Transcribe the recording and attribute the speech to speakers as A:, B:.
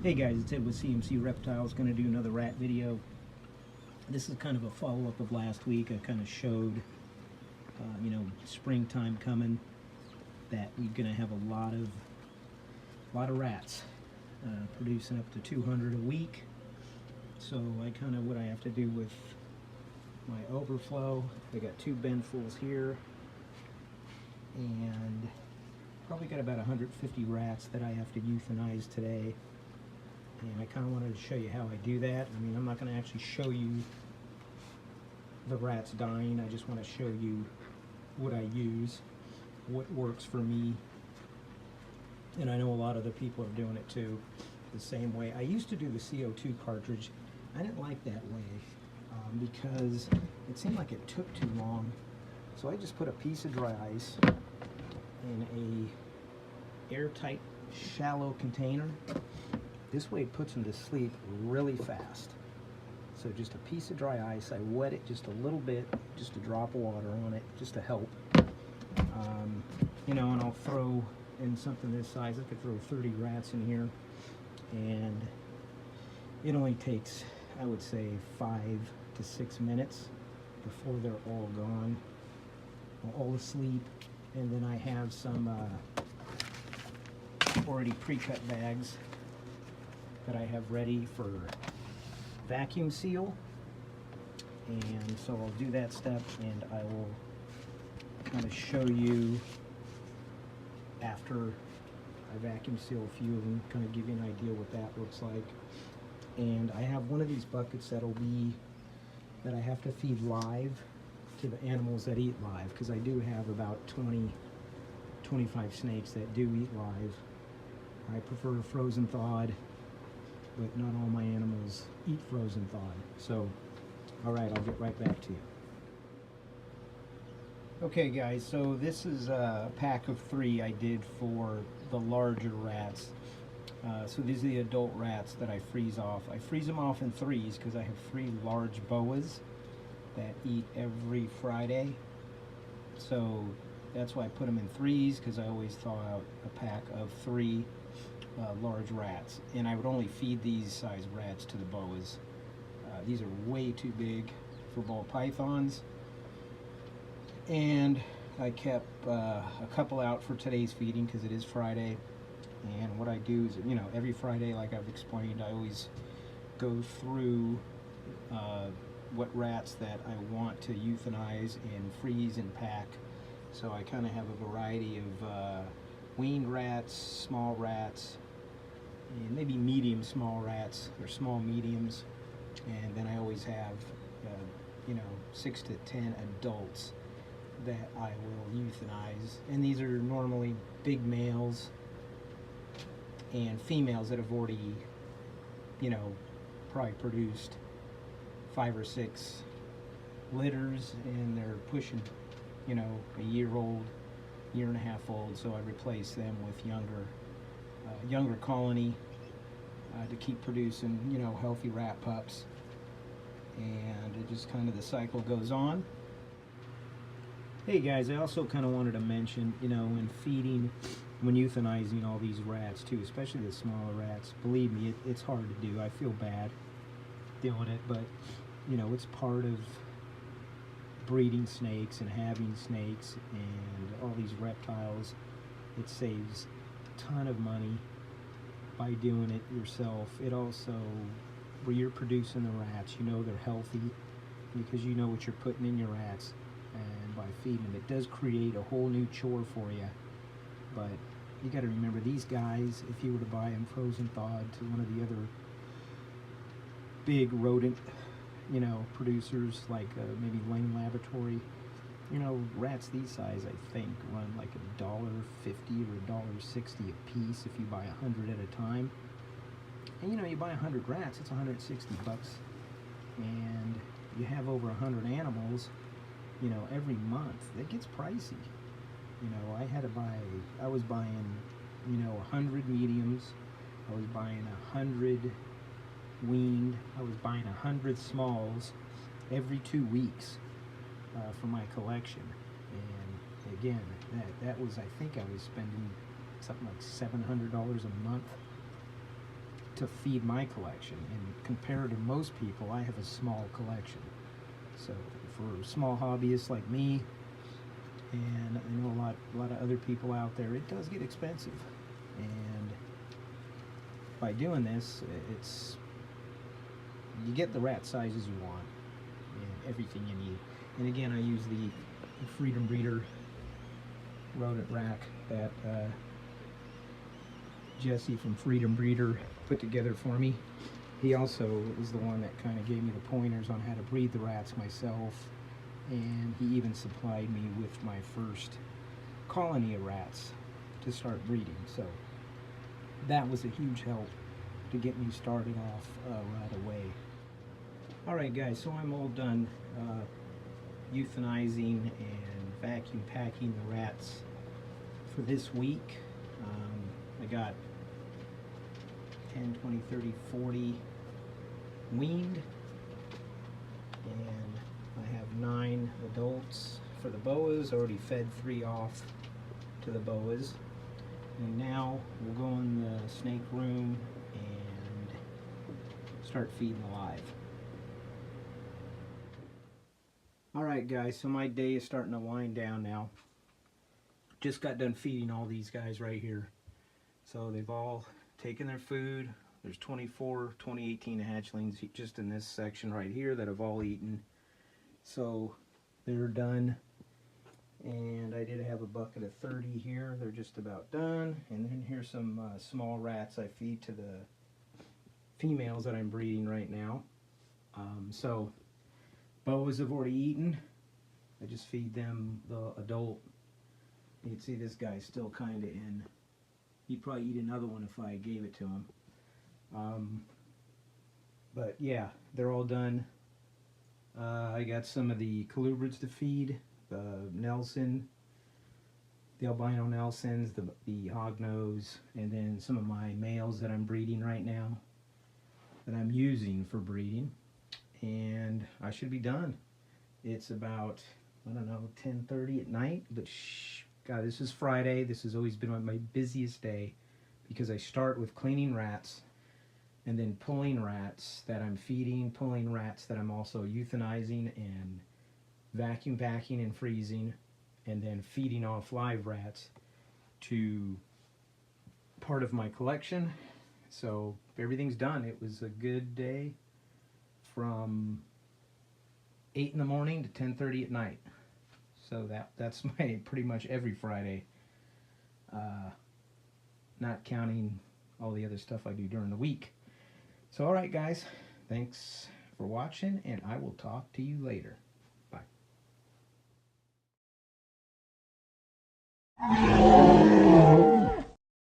A: Hey guys, it's Ed with CMC Reptiles. Going to do another rat video. This is kind of a follow-up of last week. I kind of showed, springtime coming, that we're going to have a lot of rats producing up to 200 a week. So what I have to do with my overflow, I got 2 binfuls here, and probably got about 150 rats that I have to euthanize today. And I kind of wanted to show you how I do that. I mean, I'm not going to actually show you the rats dying. I just want to show you what I use, what works for me. And I know a lot of other people are doing it too, the same way. I used to do the CO2 cartridge. I didn't like that way because it seemed like it took too long. So I just put a piece of dry ice in a airtight, shallow container. This way it puts them to sleep really fast. So just a piece of dry ice, I wet it just a little bit, just a drop of water on it, just to help. And I'll throw in something this size, I could throw 30 rats in here, and it only takes, I would say, 5 to 6 minutes before they're all gone, all asleep. And then I have some already pre-cut bags that I have ready for vacuum seal, and so I'll do that step, and I will kind of show you after I vacuum seal a few of them, kind of give you an idea what that looks like. And I have one of these buckets that I have to feed live to the animals that eat live, because I do have about 25 snakes that do eat live. I prefer frozen thawed, but not all my animals eat frozen thawed. So, all right, I'll get right back to you. Okay guys, so this is a pack of 3 I did for the larger rats. So these are the adult rats that I freeze off. I freeze them off in 3s because I have 3 large boas that eat every Friday. So that's why I put them in 3s, because I always thaw out a pack of 3 large rats, and I would only feed these size rats to the boas. These are way too big for ball pythons, and I kept a couple out for today's feeding because it is Friday. And what I do is, every Friday, like I've explained, I always go through what rats that I want to euthanize and freeze and pack. So I kind of have a variety of weaned rats, small rats, and maybe medium small rats, or small mediums. And then I always have 6 to 10 adults that I will euthanize. And these are normally big males and females that have already probably produced 5 or 6 litters, and they're pushing a year old, year and a half old. So I replace them with younger colony to keep producing healthy rat pups, and it just kind of, the cycle goes on. Hey guys, I also kind of wanted to mention, when feeding, when euthanizing all these rats too, especially the smaller rats, believe me, it's hard to do. I feel bad doing it, but it's part of breeding snakes and having snakes and all these reptiles. It saves a ton of money by doing it yourself. It also, where you're producing the rats, they're healthy because you know what you're putting in your rats, and by feeding them, it does create a whole new chore for you. But you got to remember, these guys, if you were to buy them frozen thawed to one of the other big rodent producers, like maybe Lane Laboratory, rats these size, I think, run like $1.50 or $1.60 a piece if you buy 100 at a time. And you buy 100 rats, it's 160 bucks, and you have over 100 animals every month. That gets pricey. I was buying 100 mediums, I was buying 100 weaned, I was buying 100 smalls every 2 weeks for my collection. And again, that was, I think I was spending something like $700 a month to feed my collection. And compared to most people, I have a small collection. So for small hobbyists like me, and I know a lot of other people out there, it does get expensive. And by doing this, you get the rat sizes you want and everything you need. And again, I use the Freedom Breeder rodent rack that Jesse from Freedom Breeder put together for me. He also is the one that kind of gave me the pointers on how to breed the rats myself, and he even supplied me with my first colony of rats to start breeding. So that was a huge help to get me started off right away. Alright guys, so I'm all done euthanizing and vacuum packing the rats for this week. I got 10, 20, 30, 40 weaned, and I have 9 adults for the boas. Already fed 3 off to the boas, and now we'll go in the snake room and start feeding live. Alright guys, so my day is starting to wind down now. Just got done feeding all these guys right here. So they've all taken their food. There's 24 2018 hatchlings just in this section right here that have all eaten. So they're done. And I did have a bucket of 30 here. They're just about done. And then here's some small rats I feed to the females that I'm breeding right now. So boas have already eaten. I just feed them the adult. You can see this guy's still kind of in. He'd probably eat another one if I gave it to him. But yeah, they're all done. I got some of the colubrids to feed, the Nelson, the albino Nelsons, the hognose, and then some of my males that I'm breeding right now, that I'm using for breeding. And I should be done. It's about, I don't know, 10:30 at night, but God, this is Friday. This has always been my busiest day because I start with cleaning rats and then pulling rats that I'm feeding, pulling rats that I'm also euthanizing and vacuum packing and freezing, and then feeding off live rats to part of my collection. So everything's done. It was a good day from 8 in the morning to 10:30 at night. So that's my pretty much every Friday, not counting all the other stuff I do during the week. So alright guys, thanks for watching, and I will talk to you later. Bye.